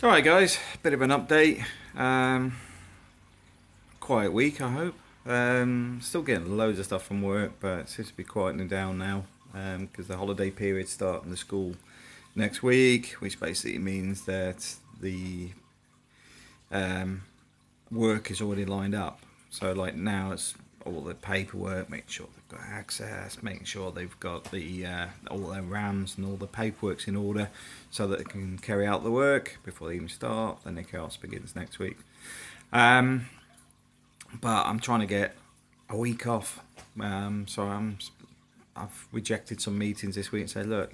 Alright guys, bit of an update. Quiet week I hope. Still getting loads of stuff from work, but it seems to be quietening down now because the holiday period starting the school next week, which basically means that the work is already lined up. So like now it's all the paperwork, making sure they've got access, making sure they've got the all their RAMs and all the paperwork's in order so that they can carry out the work before they even start. Then the chaos begins next week. But I'm trying to get a week off. I've rejected some meetings this week and said, look,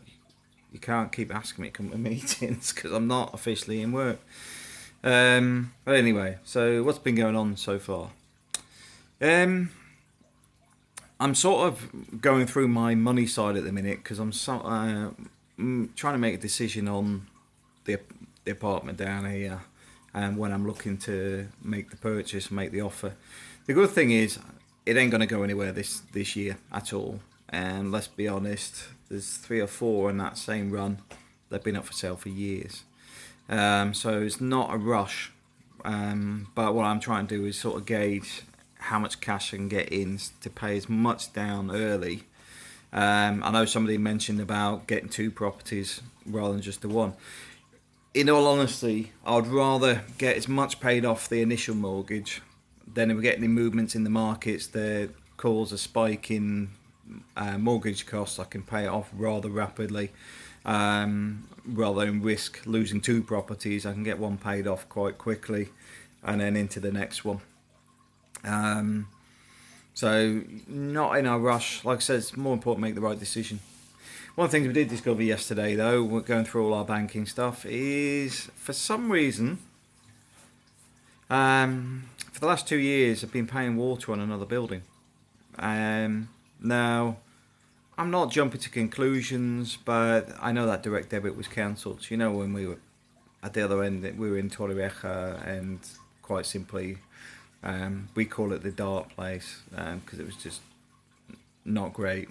you can't keep asking me to come to meetings because I'm not officially in work. But anyway, so what's been going on so far? I'm sort of going through my money side at the minute because I'm trying to make a decision on the apartment down here, and when I'm looking to make the purchase and make the offer. The good thing is it ain't going to go anywhere this year at all. And let's be honest, there's 3 or 4 in that same run. They've been up for sale for years. So it's not a rush. But what I'm trying to do is sort of gauge how much cash I can get in to pay as much down early. I know somebody mentioned about getting 2 properties rather than just the one. In all honesty, I'd rather get as much paid off the initial mortgage. Then if we get any movements in the markets that cause a spike in mortgage costs, I can pay it off rather rapidly. Rather than risk losing 2 properties, I can get one paid off quite quickly and then into the next one. So not in a rush. Like I said, it's more important to make the right decision. One of the things we did discover yesterday, though, we're going through all our banking stuff, is for some reason, for the last 2 years, I've been paying water on another building. Now, I'm not jumping to conclusions, but I know that direct debit was cancelled. You know, when we were at the other end, we were in Torrevieja, and quite simply, we call it the dark place because it was just not great.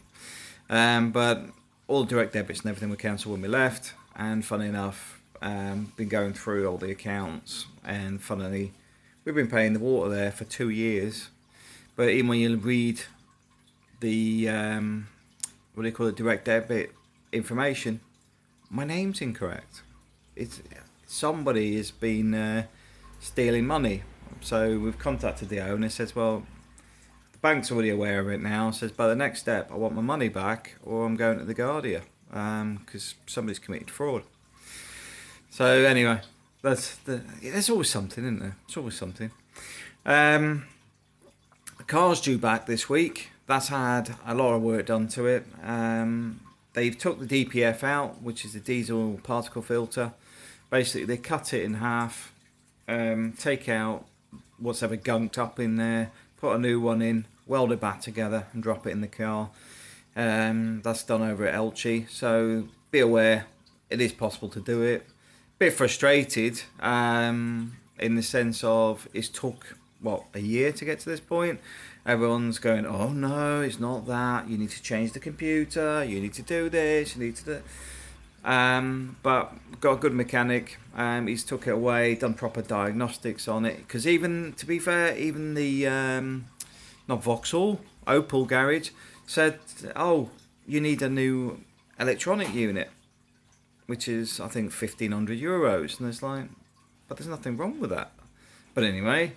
But all direct debits and everything were cancelled when we left. And funny enough, been going through all the accounts, and funnily, we've been paying the water there for 2 years. But even when you read the what do you call it, direct debit information, my name's incorrect. It's somebody has been stealing money. So we've contacted the owner. Says, well, the bank's already aware of it now. Says, by the next step, I want my money back, or I'm going to the Guardia because somebody's committed fraud. So anyway, there's always something, isn't there? It's always something. The car's due back this week. That's had a lot of work done to it. They've took the DPF out, which is the diesel particle filter. Basically, they cut it in half, take out what's ever gunked up in there, put a new one in, weld it back together and drop it in the car. That's done over at Elche, so be aware it is possible to do it. Bit frustrated in the sense of it's took a year to get to this point. Everyone's going, oh no, it's not that, you need to change the computer, you need to do this, you need to do. But got a good mechanic. He's took it away, done proper diagnostics on it. Because even, to be fair, even the not Vauxhall, Opel garage said, "Oh, you need a new electronic unit," which is I think €1,500, and it's like, but there's nothing wrong with that. But anyway,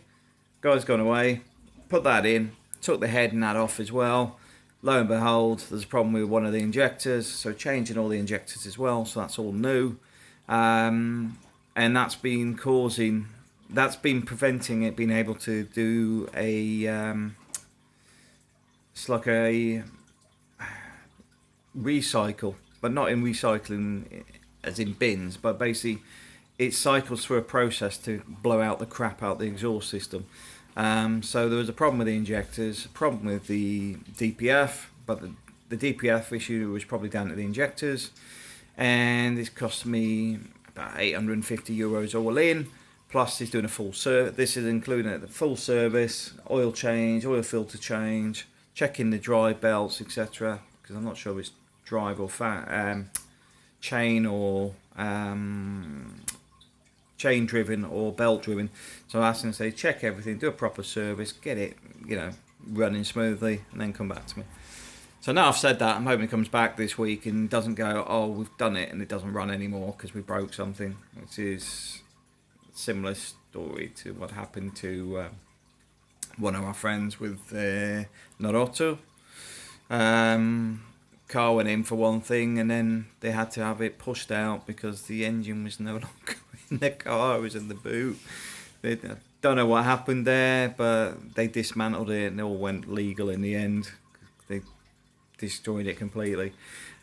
guy's gone away, put that in, took the head and that off as well. Lo and behold, there's a problem with one of the injectors, so changing all the injectors as well, so that's all new. And that's been preventing it being able to do it's like a recycle, but not in recycling as in bins, but basically it cycles through a process to blow out the crap out the exhaust system. So there was a problem with the injectors, a problem with the DPF, but the DPF issue was probably down to the injectors, and it's cost me about €850 all in, plus he's doing a full service. This is including the full service, oil change, oil filter change, checking the drive belts, etc., because I'm not sure if it's drive or chain or chain driven or belt driven. So I asked him to say, check everything, do a proper service, get it, running smoothly, and then come back to me. So now I've said that, I'm hoping he comes back this week and doesn't go, oh, we've done it and it doesn't run anymore because we broke something, which is a similar story to what happened to one of our friends with Naruto. Car went in for one thing and then they had to have it pushed out because the engine was no longer in the car, it was in the boot. They don't know what happened there, but they dismantled it and it all went legal in the end. They destroyed it completely.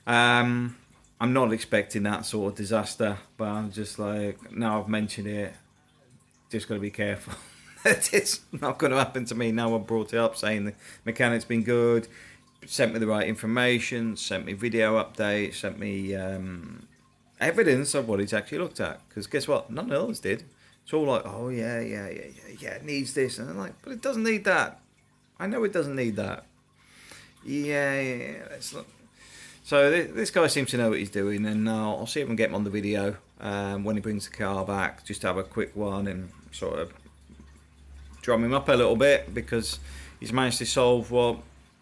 I'm not expecting that sort of disaster, but I'm just like, now I've mentioned it, just got to be careful. It's not going to happen to me. Now I've brought it up saying the mechanic's been good, sent me the right information, sent me video updates, sent me evidence of what he's actually looked at. Because guess what? None of us did. It's all like, oh yeah, it needs this. And I'm like, but it doesn't need that. I know it doesn't need that. Yeah. It's not. So this guy seems to know what he's doing, and I'll see if I can get him on the video when he brings the car back, just to have a quick one and sort of drum him up a little bit, because he's managed to solve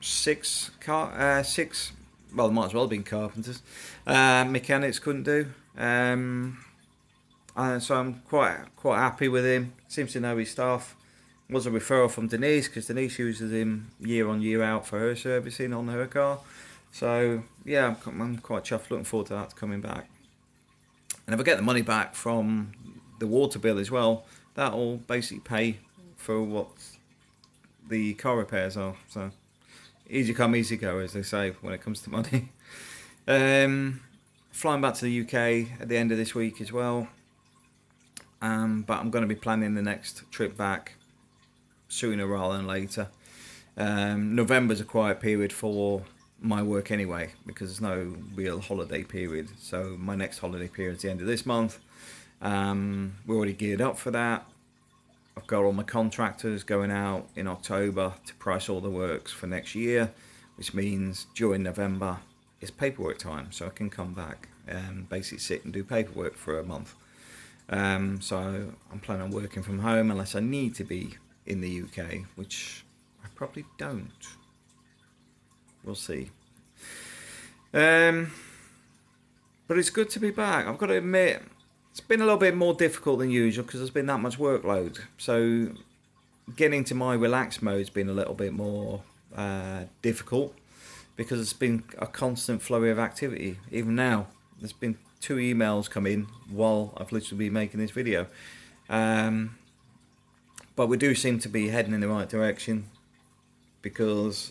six, well, it might as well have been carpenters, mechanics couldn't do. So I'm quite happy with him. Seems to know his stuff. Was a referral from Denise, because Denise uses him year on year out for her servicing on her car. So yeah, I'm quite chuffed. Looking forward to that coming back. And if I get the money back from the water bill as well, that'll basically pay for what the car repairs are. So easy come, easy go, as they say when it comes to money. Flying back to the UK at the end of this week as well. But I'm going to be planning the next trip back sooner rather than later. November's a quiet period for my work anyway, because there's no real holiday period. So my next holiday period is the end of this month. We're already geared up for that. I've got all my contractors going out in October to price all the works for next year, which means during November it's paperwork time, so I can come back and basically sit and do paperwork for a month. So I'm planning on working from home unless I need to be in the UK, which I probably don't. We'll see. But it's good to be back. I've got to admit, it's been a little bit more difficult than usual because there's been that much workload. So getting to my relaxed mode has been a little bit more difficult, because it's been a constant flurry of activity. Even now, there's been 2 emails come in while I've literally been making this video. But we do seem to be heading in the right direction, because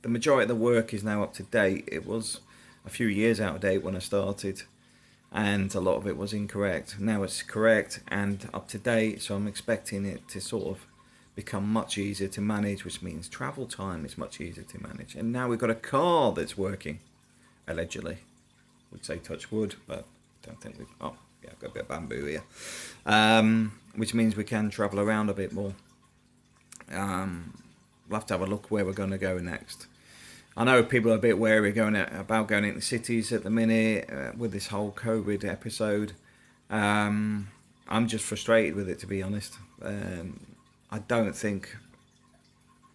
the majority of the work is now up to date. It was a few years out of date when I started, and a lot of it was incorrect. Now it's correct and up to date, so I'm expecting it to sort of become much easier to manage, which means travel time is much easier to manage. And now we've got a car that's working, allegedly. Would say touch wood, but don't think we've... Oh, yeah, I've got a bit of bamboo here. Which means we can travel around a bit more. We'll have to have a look where we're going to go next. I know people are a bit wary about going into cities at the minute with this whole COVID episode. I'm just frustrated with it, to be honest. I don't think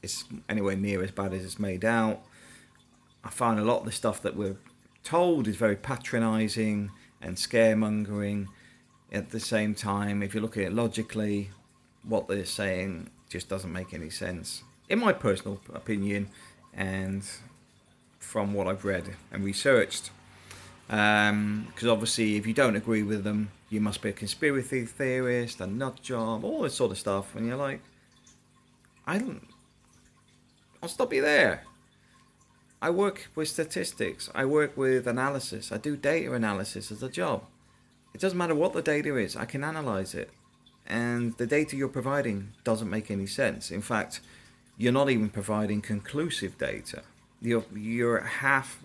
it's anywhere near as bad as it's made out. I find a lot of the stuff that we're told is very patronising and scaremongering. At the same time, if you look at it logically, what they're saying just doesn't make any sense, in my personal opinion, and from what I've read and researched. Because obviously, if you don't agree with them, you must be a conspiracy theorist, a nut job, all this sort of stuff. And you're like, I'll stop you there. I work with statistics. I work with analysis. I do data analysis as a job. It doesn't matter what the data is. I can analyze it. And the data you're providing doesn't make any sense. In fact, you're not even providing conclusive data. You're half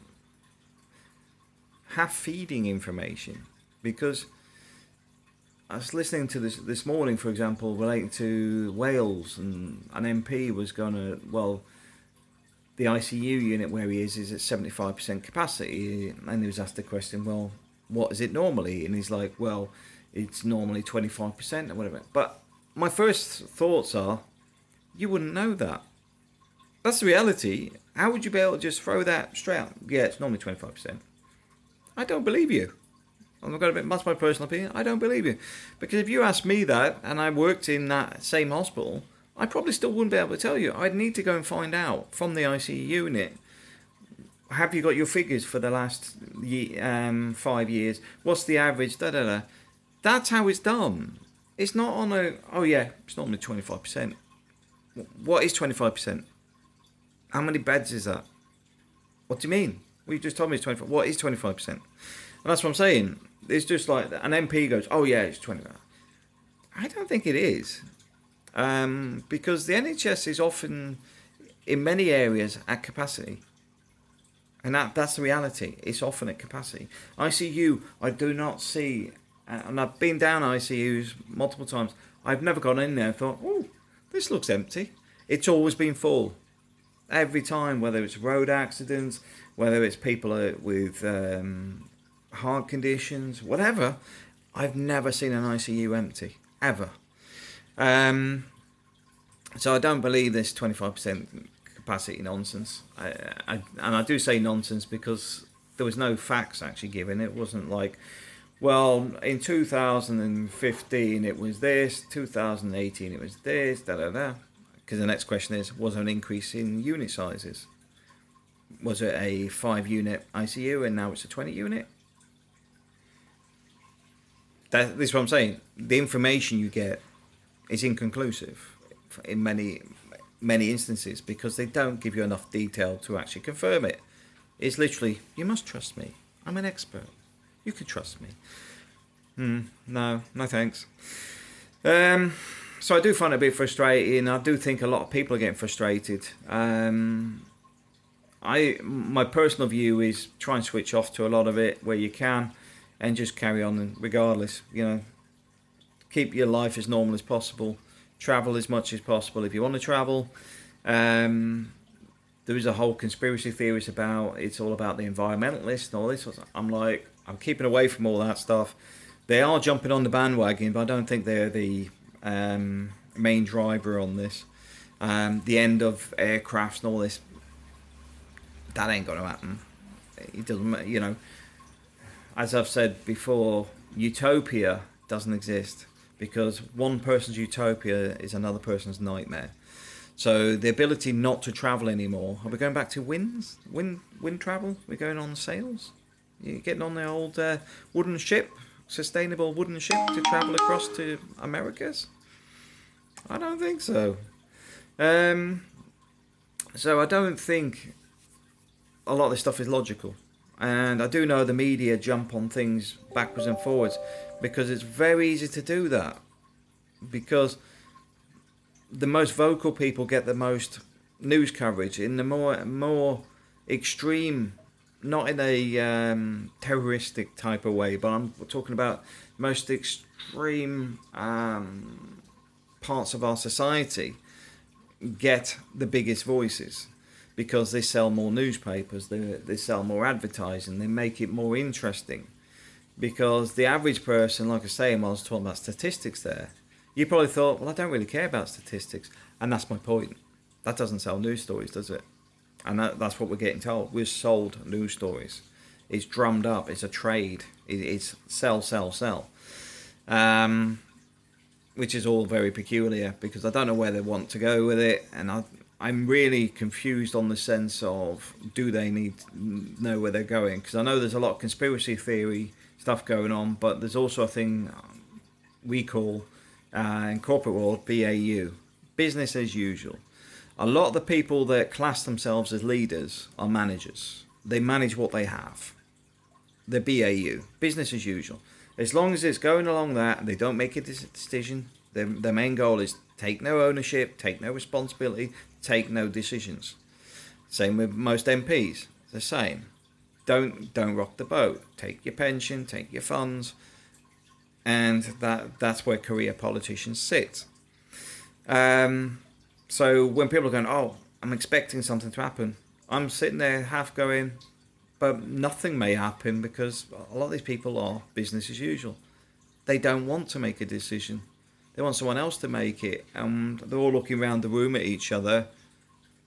feeding information, because I was listening to this morning, for example, relating to Wales, and an MP was gonna, well, the ICU unit where he is at 75% capacity, and he was asked the question, well, what is it normally? And he's like, well, it's normally 25% or whatever. But my first thoughts are, you wouldn't know that. That's the reality. How would you be able to just throw that straight out? Yeah, it's normally 25%. I don't believe you. That's my personal opinion. I don't believe you. Because if you asked me that, and I worked in that same hospital, I probably still wouldn't be able to tell you. I'd need to go and find out from the ICU unit. Have you got your figures for the last 5 years? What's the average? That's how it's done. It's not on it's normally 25%. What is 25%? How many beds is that? What do you mean? Well, you just told me it's 25%. What is 25%? And that's what I'm saying. It's just like an MP goes, oh yeah, it's 25%. I don't think it is. Because the NHS is often, in many areas, at capacity. And that's the reality. It's often at capacity. ICU, I do not see, and I've been down ICUs multiple times. I've never gone in there and thought, oh, this looks empty. It's always been full. Every time, whether it's road accidents, whether it's people with heart conditions, whatever, I've never seen an ICU empty, ever. So I don't believe this 25% capacity nonsense. And I do say nonsense because there was no facts actually given. It wasn't like, well, in 2015 it was this, 2018 it was this, Because the next question is, was there an increase in unit sizes? Was it a 5-unit ICU and now it's a 20-unit? This is what I'm saying. The information you get is inconclusive in many instances because they don't give you enough detail to actually confirm it. It's literally, you must trust me. I'm an expert. You can trust me. No thanks. So I do find it a bit frustrating. I do think a lot of people are getting frustrated. My personal view is try and switch off to a lot of it where you can and just carry on regardless. Keep your life as normal as possible. Travel as much as possible if you want to travel. There is a whole conspiracy theories about it's all about the environmentalists and all this. I'm keeping away from all that stuff. They are jumping on the bandwagon, but I don't think they're the main driver on this. The end of aircrafts and all this, that ain't going to happen. It doesn't, as I've said before, utopia doesn't exist because one person's utopia is another person's nightmare. So the ability not to travel anymore. Are we going back to wind travel? We're going on sails? You're getting on the old wooden ship, sustainable wooden ship to travel across to Americas? I don't think so. So I don't think a lot of this stuff is logical. And I do know the media jump on things backwards and forwards because it's very easy to do that. Because the most vocal people get the most news coverage in the more extreme, not in a terroristic type of way, but I'm talking about most extreme parts of our society get the biggest voices because they sell more newspapers, they sell more advertising, they make it more interesting. Because the average person, like I say, when I was talking about statistics there, you probably thought, well, I don't really care about statistics. And that's my point. That doesn't sell news stories, does it? And that's what we're getting told. We're sold news stories. It's drummed up. It's a trade. It's sell. Which is all very peculiar because I don't know where they want to go with it. And I'm really confused on the sense of, do they need to know where they're going? Because I know there's a lot of conspiracy theory stuff going on, but there's also a thing we call in corporate world BAU, business as usual. A lot of the people that class themselves as leaders are managers. They manage what they have. They're BAU, business as usual. As long as it's going along that, they don't make a decision. Their main goal is take no ownership, take no responsibility, take no decisions. Same with most MPs. The same. Don't rock the boat. Take your pension, take your funds, and that's where career politicians sit. So when people are going, oh, I'm expecting something to happen, I'm sitting there half going, but nothing may happen because a lot of these people are business as usual. they don't want to make a decision. They want someone else to make it, and they're all looking around the room at each other,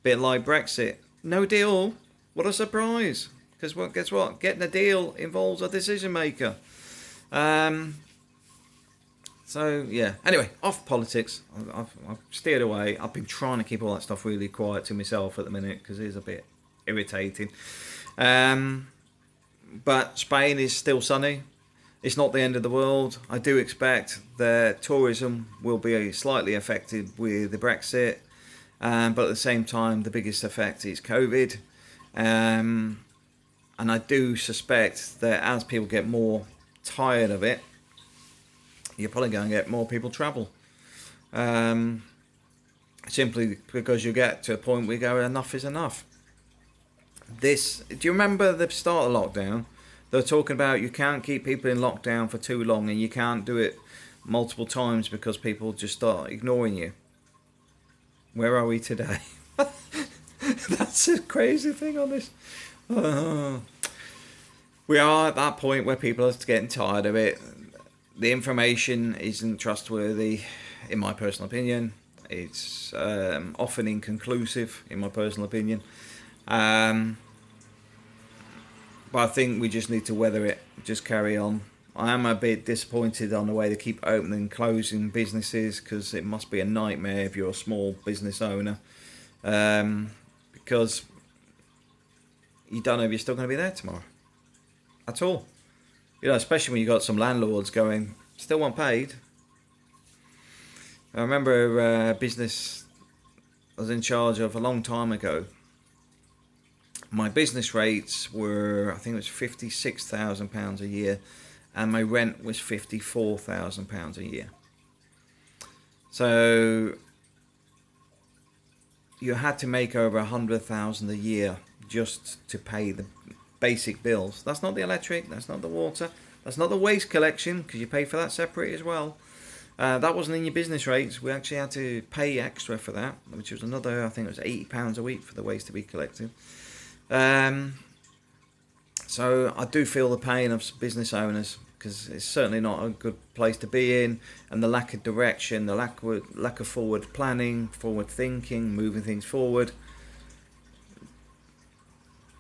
bit like Brexit. No deal. What a surprise! Because guess what? Getting a deal involves a decision maker. So yeah. Anyway, off politics. I've steered away. I've been trying to keep all that stuff really quiet to myself at the minute because it is a bit irritating. But Spain is still sunny. It's not the end of the world. I do expect that tourism will be slightly affected with the Brexit, but at the same time, the biggest effect is COVID. And I do suspect that as people get more tired of it, you're probably going to get more people travel. Simply because you get to a point where you go, enough is enough. Do you remember the start of lockdown? They were talking about you can't keep people in lockdown for too long, and you can't do it multiple times because people just start ignoring you. Where are we today? That's a crazy thing on this. We are at that point where people are getting tired of it. The information isn't trustworthy, in my personal opinion. It's often inconclusive, in my personal opinion. But I think we just need to weather it, just carry on. I am a bit disappointed on the way they keep opening and closing businesses, because it must be a nightmare if you're a small business owner. Because you don't know if you're still going to be there tomorrow at all. You know, especially when you've got some landlords going, still want paid. I remember a business I was in charge of a long time ago. My business rates were, I think it was £56,000 a year, and my rent was £54,000 a year. So you had to make over £100,000 a year just to pay the basic bills. That's not the electric, that's not the water, that's not the waste collection, because you pay for that separate as well. That wasn't in your business rates. We actually had to pay extra for that, which was another, I think it was £80 a week for the waste to be collected. So I do feel the pain of business owners, because it's certainly not a good place to be in, and the lack of direction, the lack of forward planning, forward thinking, moving things forward.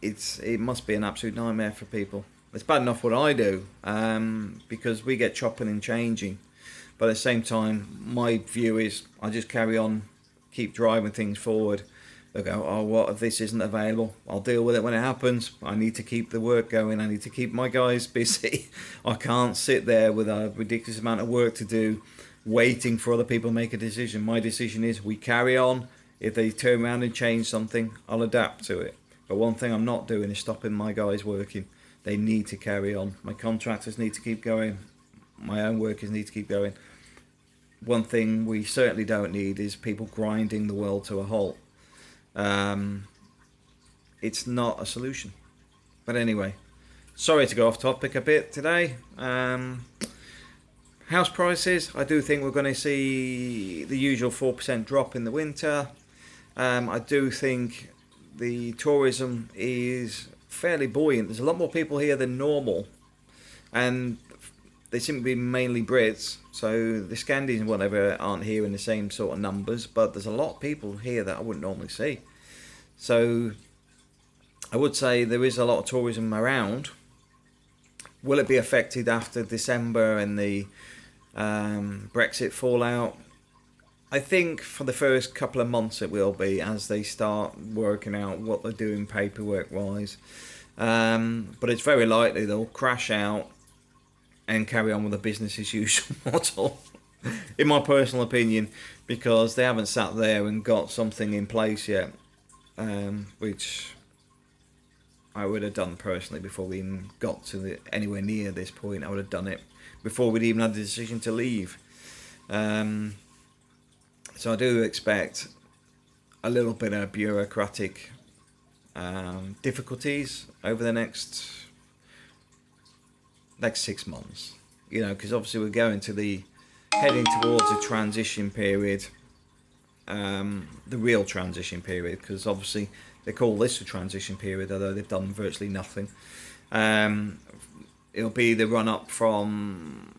It must be an absolute nightmare for people. It's bad enough what I do, because we get chopping and changing, but at the same time, my view is I just carry on, keep driving things forward. They go, oh, what if this isn't available? I'll deal with it when it happens. I need to keep the work going. I need to keep my guys busy. I can't sit there with a ridiculous amount of work to do, waiting for other people to make a decision. My decision is we carry on. If they turn around and change something, I'll adapt to it. But one thing I'm not doing is stopping my guys working. They need to carry on. My contractors need to keep going. My own workers need to keep going. One thing we certainly don't need is people grinding the world to a halt. It's not a solution. But anyway, sorry to go off topic a bit today. House prices, I do think we're going to see the usual 4% drop in the winter. I do think the tourism is fairly buoyant. There's a lot more people here than normal, and they seem to be mainly Brits, so the Scandis and whatever aren't here in the same sort of numbers, but there's a lot of people here that I wouldn't normally see. So I would say there is a lot of tourism around. Will it be affected after December and the Brexit fallout? I think for the first couple of months it will be, as they start working out what they're doing paperwork wise. But it's very likely they'll crash out and carry on with the business as usual model, in my personal opinion, because they haven't sat there and got something in place yet, which I would have done personally before we even got to anywhere near this point. I would have done it before we'd even had the decision to leave. So I do expect a little bit of bureaucratic difficulties over the next 6 months, you know, because obviously we're heading towards a transition period, the real transition period, because obviously they call this a transition period, although they've done virtually nothing. It'll be the run up from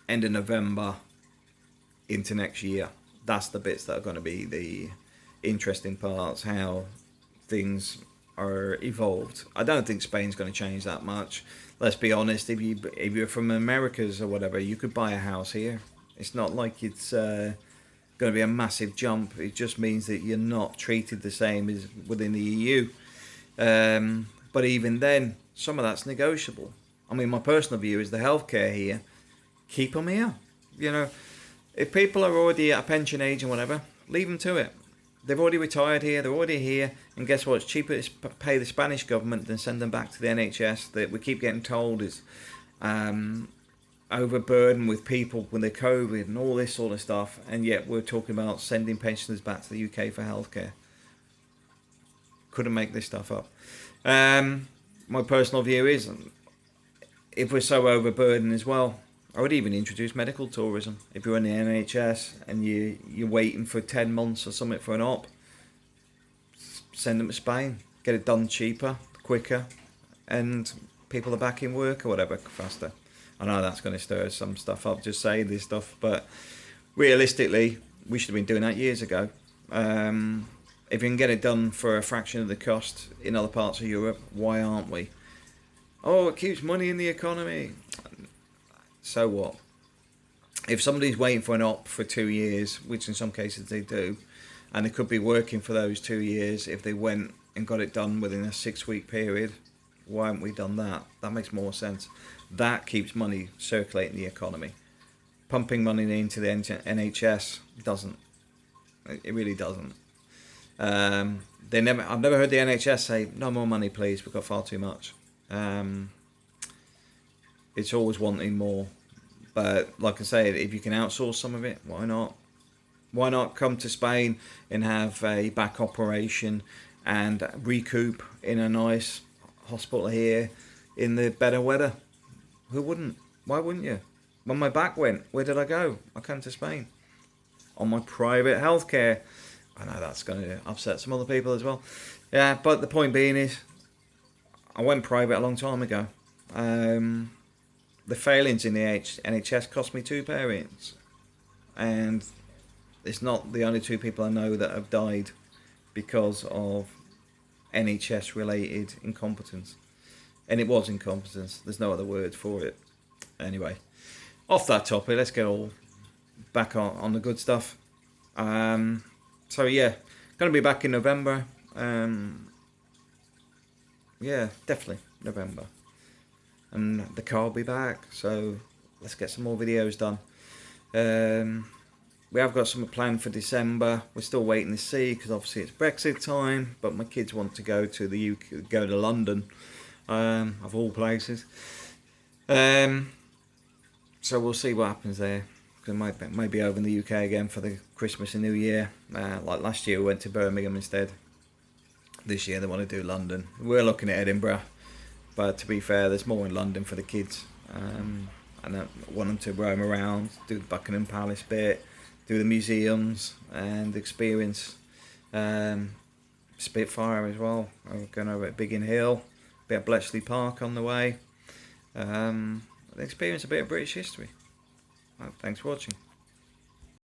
end of November into next year. That's the bits that are going to be the interesting parts, how things are evolved. I don't think Spain's going to change that much. Let's be honest, if you're from Americas or whatever, you could buy a house here. It's not like it's going to be a massive jump. It just means that you're not treated the same as within the EU. But even then, some of that's negotiable. I mean, my personal view is the healthcare here, keep them here. You know, if people are already at a pension age and whatever, leave them to it. They've already retired here, they're already here, and guess what? It's cheaper to pay the Spanish government than send them back to the NHS that we keep getting told is overburdened with people with their COVID and all this sort of stuff, and yet we're talking about sending pensioners back to the UK for healthcare. Couldn't make this stuff up. My personal view is, if we're so overburdened as well, I would even introduce medical tourism. If you're in the NHS and you're waiting for 10 months or something for an op, send them to Spain. Get it done cheaper, quicker, and people are back in work or whatever faster. I know that's going to stir some stuff up, just saying this stuff, but realistically, we should have been doing that years ago. If you can get it done for a fraction of the cost in other parts of Europe, why aren't we? Oh, it keeps money in the economy. So what? If somebody's waiting for an op for 2 years, which in some cases they do, and they could be working for those 2 years, if they went and got it done within a 6-week period, why haven't we done that? That makes more sense. That keeps money circulating the economy. Pumping money into the NHS doesn't. It really doesn't. I've never heard the NHS say, no more money please, we've got far too much. It's always wanting more. But like I say, if you can outsource some of it, why not? Why not come to Spain and have a back operation and recoup in a nice hospital here in the better weather? Who wouldn't? Why wouldn't you? When my back went, where did I go? I came to Spain. On my private healthcare. I know that's going to upset some other people as well. Yeah, but the point being is, I went private a long time ago. The failings in the NHS cost me 2 parents, and it's not the only 2 people I know that have died because of NHS related incompetence, and it was incompetence. There's no other word for it. Anyway, off that topic, let's get all back on the good stuff. So yeah, gonna be back in November. Yeah, definitely November. And the car will be back, so let's get some more videos done. We have got something planned for December. We're still waiting to see, because obviously it's Brexit time, but my kids want to go to the UK, go to London, of all places. So we'll see what happens there. Because it might be over in the UK again for the Christmas and New Year. Like last year we went to Birmingham instead. This year they want to do London. We're looking at Edinburgh. But to be fair, there's more in London for the kids. And I want them to roam around, do the Buckingham Palace bit, do the museums, and experience Spitfire as well. We're going over at Biggin Hill, a bit of Bletchley Park on the way. Experience a bit of British history. Well, thanks for watching.